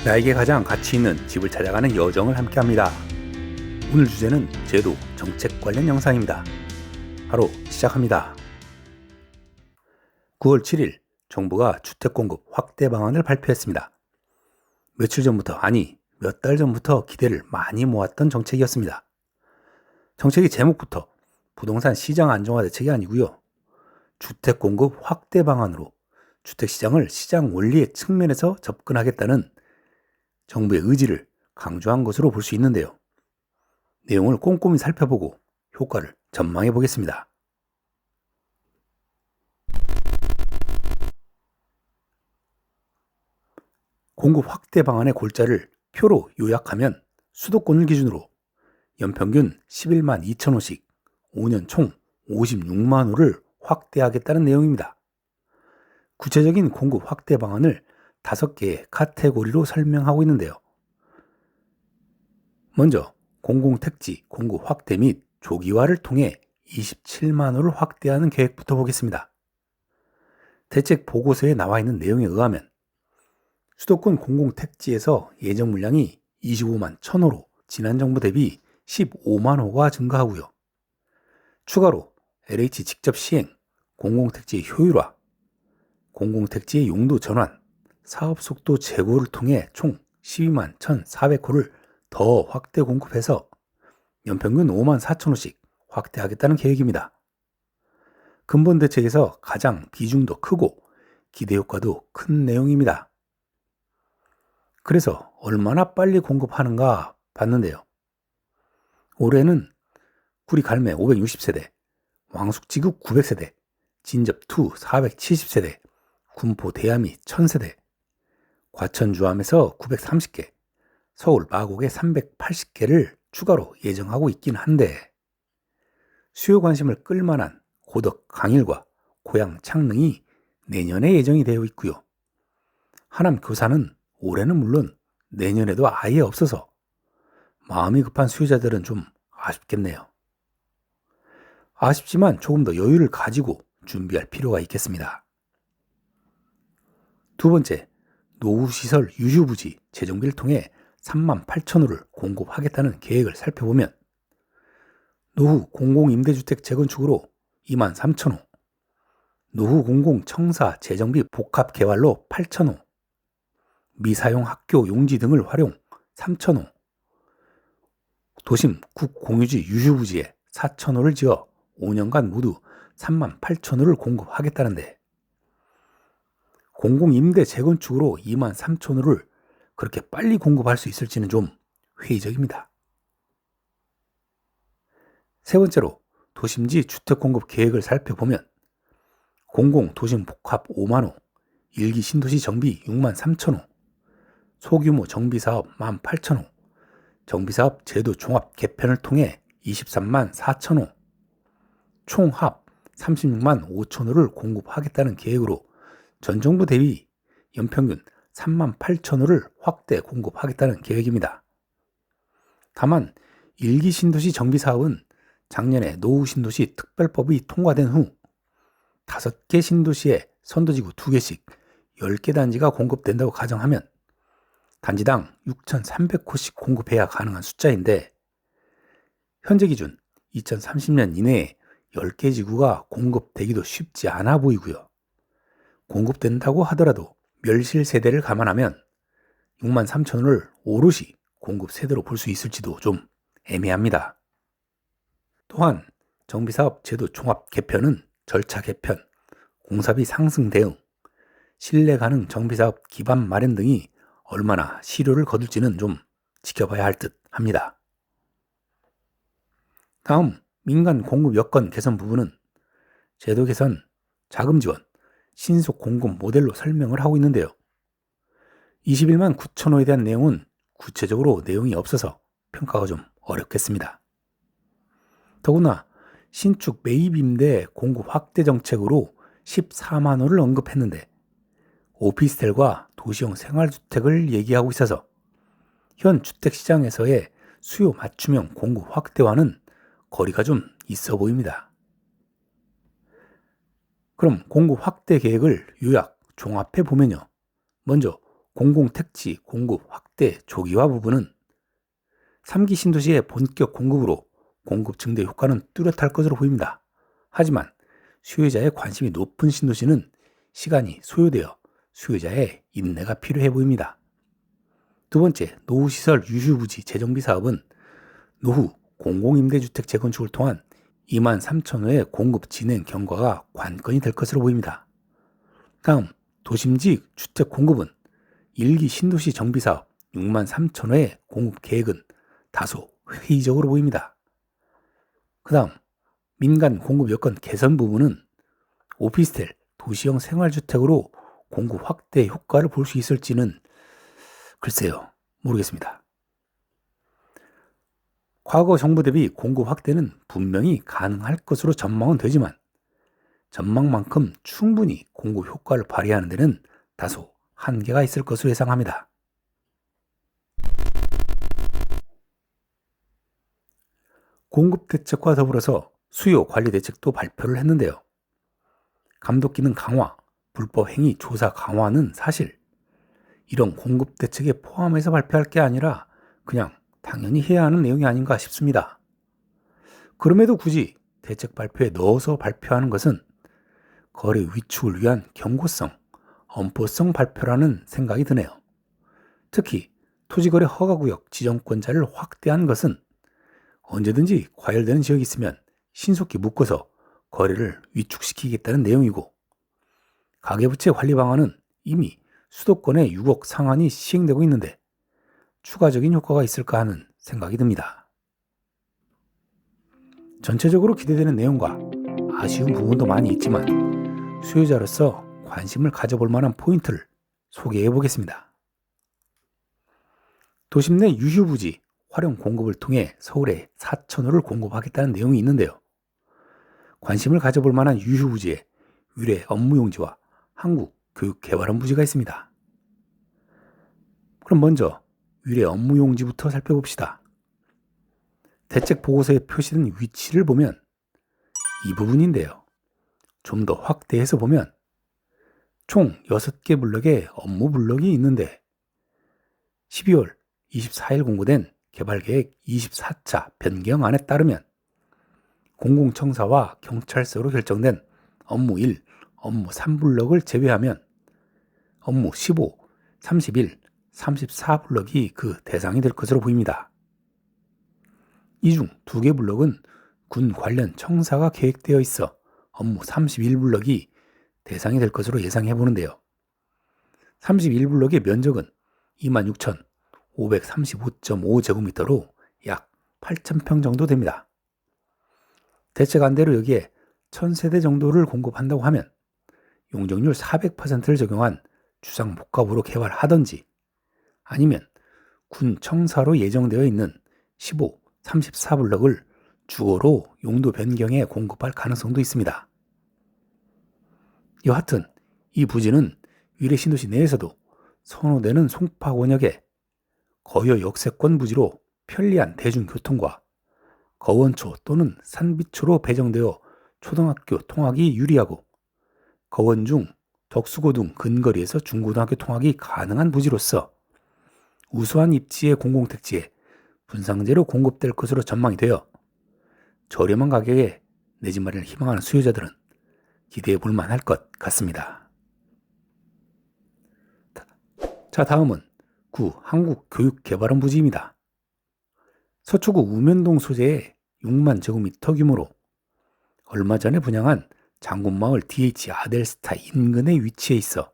나에게 가장 가치 있는 집을 찾아가는 여정을 함께합니다. 오늘 주제는 제도, 정책 관련 영상입니다. 바로 시작합니다. 9월 7일 정부가 주택공급 확대 방안을 발표했습니다. 며칠 전부터, 아니 몇 달 전부터 기대를 많이 모았던 정책이었습니다. 정책의 제목부터 부동산 시장 안정화 대책이 아니고요. 주택공급 확대 방안으로 주택시장을 시장 원리의 측면에서 접근하겠다는 정부의 의지를 강조한 것으로 볼 수 있는데요. 내용을 꼼꼼히 살펴보고 효과를 전망해 보겠습니다. 공급 확대 방안의 골자를 표로 요약하면 수도권을 기준으로 연평균 11만 2천 호씩 5년 총 56만 호를 확대하겠다는 내용입니다. 구체적인 공급 확대 방안을 5개의 카테고리로 설명하고 있는데요. 먼저 공공택지 공급 확대 및 조기화를 통해 27만 호를 확대하는 계획부터 보겠습니다. 대책 보고서에 나와 있는 내용에 의하면 수도권 공공택지에서 예정 물량이 25만 1,000호로 지난 정부 대비 15만 호가 증가하고요. 추가로 LH 직접 시행, 공공택지의 효율화, 공공택지의 용도 전환, 사업 속도 제고를 통해 총 12만 1,400호를 더 확대 공급해서 연평균 5만 4천 호씩 확대하겠다는 계획입니다. 근본 대책에서 가장 비중도 크고 기대 효과도 큰 내용입니다. 그래서 얼마나 빨리 공급하는가 봤는데요. 올해는 구리 갈매 560세대, 왕숙지구 900세대, 진접투 470세대, 군포 대야미 1000세대, 과천 주암에서 930개, 서울 마곡에 380개를 추가로 예정하고 있긴 한데 수요 관심을 끌만한 고덕 강일과 고양 창릉이 내년에 예정이 되어 있고요. 하남 교사는 올해는 물론 내년에도 아예 없어서 마음이 급한 수요자들은 좀 아쉽겠네요. 아쉽지만 조금 더 여유를 가지고 준비할 필요가 있겠습니다. 두 번째, 노후시설 유휴부지 재정비를 통해 3만 8천호를 공급하겠다는 계획을 살펴보면 노후 공공임대주택 재건축으로 2만 3천호, 노후 공공청사 재정비 복합 개발로 8천호, 미사용 학교 용지 등을 활용 3천호, 도심 국공유지 유휴부지에 4천호를 지어 5년간 모두 3만 8천호를 공급하겠다는데 공공임대 재건축으로 2만 3천호를 그렇게 빨리 공급할 수 있을지는 좀 회의적입니다. 세 번째로 도심지 주택공급 계획을 살펴보면 공공도심복합 5만호, 일기 신도시 정비 6만 3천호, 소규모 정비사업 1만 8천호, 정비사업 제도 종합 개편을 통해 23만 4천호, 총합 36만 5천호를 공급하겠다는 계획으로 전 정부 대비 연평균 3만 8천호를 확대 공급하겠다는 계획입니다. 다만 일기 신도시 정비사업은 작년에 노후 신도시 특별법이 통과된 후 5개 신도시에 선도지구 2개씩 10개 단지가 공급된다고 가정하면 단지당 6,300호씩 공급해야 가능한 숫자인데 현재 기준 2030년 이내에 10개 지구가 공급되기도 쉽지 않아 보이고요. 공급된다고 하더라도 멸실 세대를 감안하면 6만 3천호를 오롯이 공급 세대로 볼 수 있을지도 좀 애매합니다. 또한 정비사업 제도 종합 개편은 절차 개편, 공사비 상승 대응, 신뢰 가능 정비사업 기반 마련 등이 얼마나 실효를 거둘지는 좀 지켜봐야 할 듯 합니다. 다음 민간 공급 여건 개선 부분은 제도 개선, 자금 지원, 신속 공급 모델로 설명을 하고 있는데요. 21만 9천호에 대한 내용은 구체적으로 내용이 없어서 평가가 좀 어렵겠습니다. 더구나 신축 매입 임대 공급 확대 정책으로 14만 호를 언급했는데 오피스텔과 도시형 생활주택을 얘기하고 있어서 현 주택시장에서의 수요 맞춤형 공급 확대와는 거리가 좀 있어 보입니다. 그럼 공급 확대 계획을 요약, 종합해 보면요. 먼저 공공택지 공급 확대 조기화 부분은 3기 신도시의 본격 공급으로 공급 증대 효과는 뚜렷할 것으로 보입니다. 하지만 수요자의 관심이 높은 신도시는 시간이 소요되어 수요자의 인내가 필요해 보입니다. 두 번째, 노후시설 유휴부지 재정비 사업은 노후 공공임대주택 재건축을 통한 23,000호의 공급 진행 경과가 관건이 될 것으로 보입니다. 다음, 도심지역 주택 공급은 1기 신도시 정비사업 63,000호의 공급 계획은 다소 회의적으로 보입니다. 그 다음, 민간 공급 여건 개선 부분은 오피스텔, 도시형 생활주택으로 공급 확대 효과를 볼 수 있을지는 글쎄요, 모르겠습니다. 과거 정부 대비 공급 확대는 분명히 가능할 것으로 전망은 되지만 전망만큼 충분히 공급 효과를 발휘하는 데는 다소 한계가 있을 것으로 예상합니다. 공급 대책과 더불어서 수요 관리 대책도 발표를 했는데요. 감독 기능 강화, 불법 행위 조사 강화는 사실 이런 공급 대책에 포함해서 발표할 게 아니라 그냥 당연히 해야 하는 내용이 아닌가 싶습니다. 그럼에도 굳이 대책 발표에 넣어서 발표하는 것은 거래 위축을 위한 경고성, 엄포성 발표라는 생각이 드네요. 특히 토지거래 허가구역 지정권자를 확대한 것은 언제든지 과열되는 지역이 있으면 신속히 묶어서 거래를 위축시키겠다는 내용이고, 가계부채 관리 방안은 이미 수도권에 6억 상한이 시행되고 있는데 추가적인 효과가 있을까 하는 생각이 듭니다. 전체적으로 기대되는 내용과 아쉬운 부분도 많이 있지만 수요자로서 관심을 가져볼 만한 포인트를 소개해 보겠습니다. 도심 내 유휴부지 활용 공급을 통해 서울에 4,000호를 공급하겠다는 내용이 있는데요. 관심을 가져볼 만한 유휴부지에 위례 업무용지와 한국교육개발원 부지가 있습니다. 그럼 먼저 위례 업무용지부터 살펴봅시다. 대책 보고서에 표시된 위치를 보면 이 부분인데요. 좀 더 확대해서 보면 총 6개 블럭의 업무 블럭이 있는데 12월 24일 공고된 개발계획 24차 변경안에 따르면 공공청사와 경찰서로 결정된 업무 1, 업무 3블럭을 제외하면 업무 15, 31, 34블럭이 그 대상이 될 것으로 보입니다. 이 중 2개 블럭은 군 관련 청사가 계획되어 있어 업무 31블럭이 대상이 될 것으로 예상해 보는데요. 31블럭의 면적은 26,535.5제곱미터로 약 8,000평 정도 됩니다. 대책 안대로 여기에 1,000세대 정도를 공급한다고 하면 용적률 400%를 적용한 주상복합으로 개발하든지 아니면 군 청사로 예정되어 있는 15, 34블럭을 주거로 용도 변경해 공급할 가능성도 있습니다. 여하튼 이 부지는 위례 신도시 내에서도 선호되는 송파 권역의 거여 역세권 부지로 편리한 대중교통과 거원초 또는 산비초로 배정되어 초등학교 통학이 유리하고 거원 중 덕수고 등 근거리에서 중고등학교 통학이 가능한 부지로서 우수한 입지의 공공택지에 분상제로 공급될 것으로 전망이 되어 저렴한 가격에 내 집 마련을 희망하는 수요자들은 기대해 볼 만할 것 같습니다. 자, 다음은 구 한국교육개발원 부지입니다. 서초구 우면동 소재의 6만 제곱미터 규모로 얼마 전에 분양한 장군마을 DH 아델스타 인근에 위치해 있어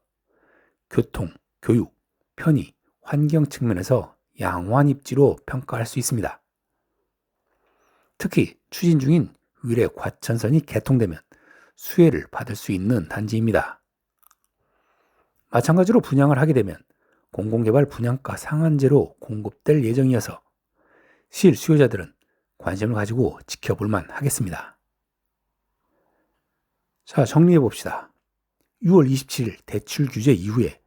교통, 교육, 편의, 환경 측면에서 양호한 입지로 평가할 수 있습니다. 특히 추진 중인 위례 과천선이 개통되면 수혜를 받을 수 있는 단지입니다. 마찬가지로 분양을 하게 되면 공공개발 분양가 상한제로 공급될 예정이어서 실 수요자들은 관심을 가지고 지켜볼만 하겠습니다. 자, 정리해 봅시다. 6월 27일 대출 규제 이후에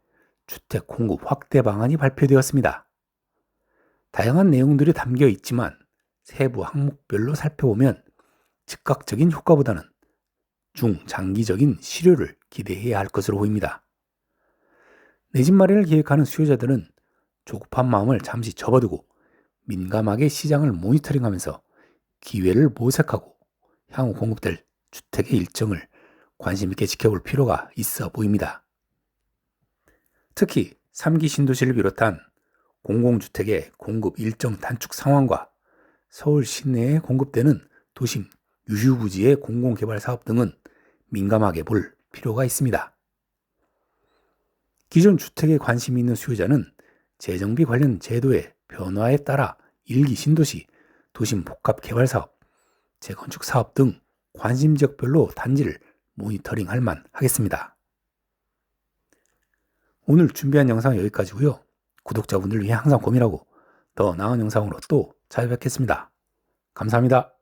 주택 공급 확대 방안이 발표되었습니다. 다양한 내용들이 담겨 있지만 세부 항목별로 살펴보면 즉각적인 효과보다는 중장기적인 실효를 기대해야 할 것으로 보입니다. 내 집 마련을 계획하는 수요자들은 조급한 마음을 잠시 접어두고 민감하게 시장을 모니터링하면서 기회를 모색하고 향후 공급될 주택의 일정을 관심 있게 지켜볼 필요가 있어 보입니다. 특히 3기 신도시를 비롯한 공공주택의 공급 일정 단축 상황과 서울 시내에 공급되는 도심 유휴부지의 공공개발 사업 등은 민감하게 볼 필요가 있습니다. 기존 주택에 관심이 있는 수요자는 재정비 관련 제도의 변화에 따라 1기 신도시, 도심 복합 개발 사업, 재건축 사업 등 관심 지역별로 단지를 모니터링할 만 하겠습니다. 오늘 준비한 영상은 여기까지고요. 구독자분들을 위해 항상 고민하고 더 나은 영상으로 또 찾아뵙겠습니다. 감사합니다.